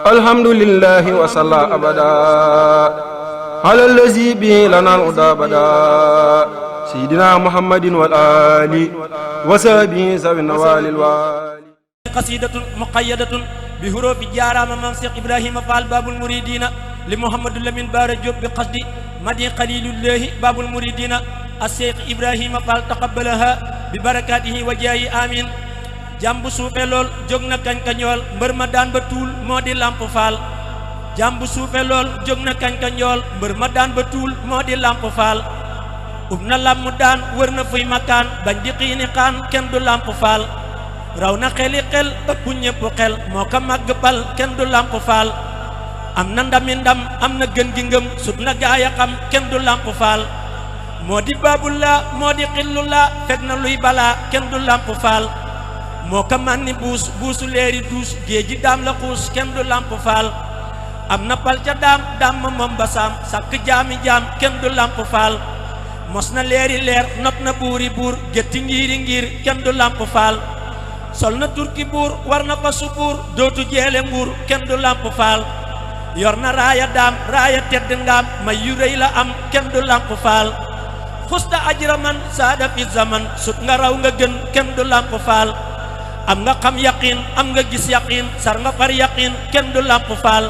alhamdulillahi wa salla abada ala allazi bi lana al-huda bada sayyidina muhammadin wal ali wa sahbihi zawin walil wali qasidatun muqayyadatun bi hurufi jaarama mam Cheikh Ibrahima Fall babul muridina li Muhammadu Lamin Bara Diop bi qasdi madi qalilullahi babul muridina as-Cheikh Ibrahima Fall taqabbalaha bi barakatihi wa jaayi amin jàmbu suufe lool jóg na kañ kañool mbër ma daan ba tuul moo di Lamp Fall jàmbu suufe lool jóg na kañ kañool mbër ma daan ba tuul moo di Lamp Fall na lam mu daan wër na fuy makaan bañ di xiini xaan kenn du Lamp Fall raw na xeli xel ëpp ñépp xel moo ko màgg pal kenn du Lamp Fall am na ndami ndam am na gën gi ngëm sut na gaaya xam kenn du Lamp Fall moo di baabulaa moo di xillulaa fekk na luy balaa kenn du Lamp Fall moo ko man ni buusu leeri duus géeji daam la xuus kenn du Lamp Fall am na pal ca daam ma moom ba saam sàkk jaami jaam kenn du Lamp Fall mos na leeri leer not na buuri buur gétti ngiiri ngir kenn du Lamp Fall sol na turki buur war na fa subuur dootu jeele nguur kenn du Lamp Fall yor na raaya daam raaya tedd ngaam may yu rëy la am kenn du Lamp Fall xusta ajraman saada fi zaman sut nga raw nga gën kenn du Lamp Fall am nga xam yaqin am nga gis yaqin sar nga far yaqin kenn du Lamp Fall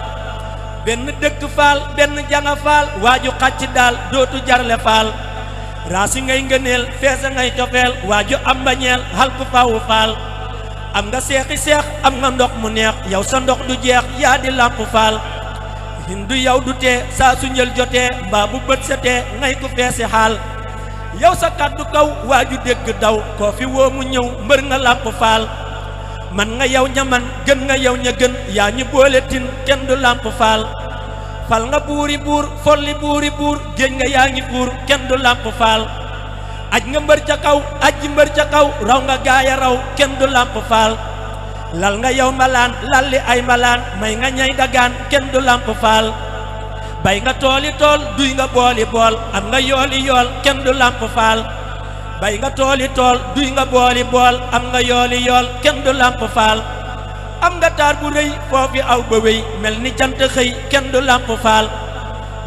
benn dëkk Fall benn janga Fall waaju xàcc daal dootu jarle Fall raasi ngay ngëneel feesa ngay cofeel waaju am bañeel halku fawu Fall am nga seexi seex am nga ndox mu neex yow sa ndox du jeex yaa di Lamp Fall hindu yow du tee saa su njël jotee mbaa bu bët setee ngay ku feesi xaal yow sa kàddu kaw waaju dégg daw koo fi woo mu ñëw mbër nga Lamp Fall man nga yow ñaman gën nga yow ña gën yaa ñu boole tin kenn du Lamp Fall fal nga buuri buur folli buuri buur géej nga yaa ngi buur kenn du Lamp Fall aj nga mbër ca kaw ajji mbër ca kaw raw nga gaaya raw kenn du Lamp Fall lal nga yow mbalaan lalli ay mbalaan may nga ñay dagaan kenn du Lamp Fall bay nga tooli tool duy nga booli bool am nga yooli yool kenn du Lamp Fall bay nga tooli tool duy nga booli bool am nga yooli yool kenn du Lamp Fall am nga taar bu rëy foofi aw ba wéy mel ni jant xëy kenn du Lamp Fall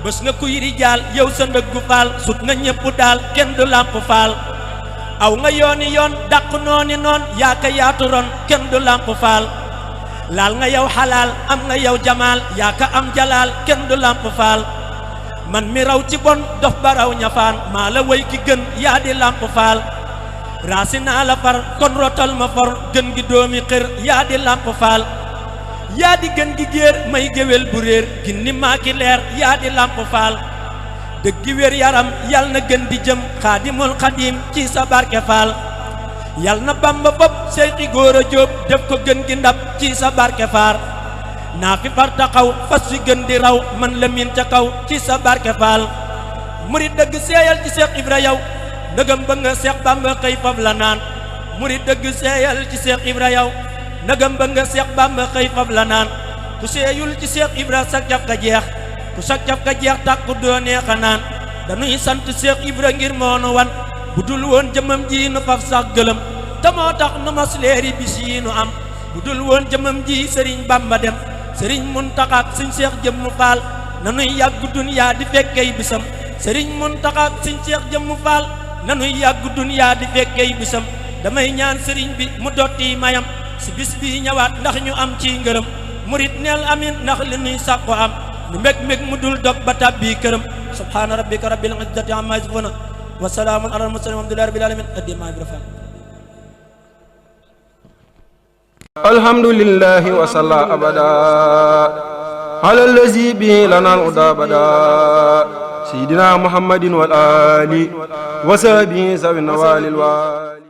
bés nga kuy rijaal yow sa ndëggu Fall sut nga ñépp daal kenn du Lamp Fall aw nga yooni yoon dàq nooni noon yaaka yaatu ron kenn du Lamp Fall laal nga yow xalaal am nga yow jamaal yaaka am jalaal kenn du Lamp Fall man mi raw ci bon dof ba raw ñafaan maa la way ki gën yaa di Lamp Fall raasi naa la far kon rotal ma for gën gi doomi xër yaa di Lamp Fall yaa di gën gi géer may géwél bu réer ginni maa ki leer yaa di Lamp Fall dëggi wér yaram yal na gën di jëm xaadimul xadim ci sa barke Fall yal na Bamba bopp Seyxi Góora Jóob def ko gën gi ndab ci sa barke Fall naa fi far taxaw fas fi gën di raw man la min ca kaw ci sa barke Fall murid dëgg seeyal ci Cheikh Ibra yow ndëgëm ba nga Cheikh Bamba xëy fab la naan murid dëgg seeyal ci Cheikh Ibra yow ndëgëm ba nga Cheikh Bamba xëy fab la naan ku seeyul ci Cheikh Ibra sak jaf ka jeex ku sak jaf ka jeex tàkku doo neexa naan dañuy sant Cheikh Ibra ngir moonu wan bu dul woon jëmam ji nu faf sax gëlëm te moo tax nu mas leeri bis yi nu am bu dul woon jëmam ji Sëriñ Bamba dem Sëriñ Muntaxa ak Sëriñ Cheikh Jëmmu Fall nanuy yàgg duniyaa di fekkey bisam Sëriñ Muntaxa ak Sëriñ Cheikh Jëmmu Fall nanuy yàgg duniyaa di fekkey bisam damay ñaan sëriñ bi mu dotti mayam si bis bi ñëwaat ndax ñu am ci ngërëm murit neel amin ndax li nuy sàkko am nu mbég mu dul dog ba tàbbi këram subhaana rabbika rabbil izzati amma yasifuna wa salaamun alal mursalin walhamdulillahi rabbil alamin addima Ibrë Fall alhamdulillahi wa salla abada ala allazi bi lana al-huda bada sayyidina muhammadin wal ali wa sahbihi zawin walil wali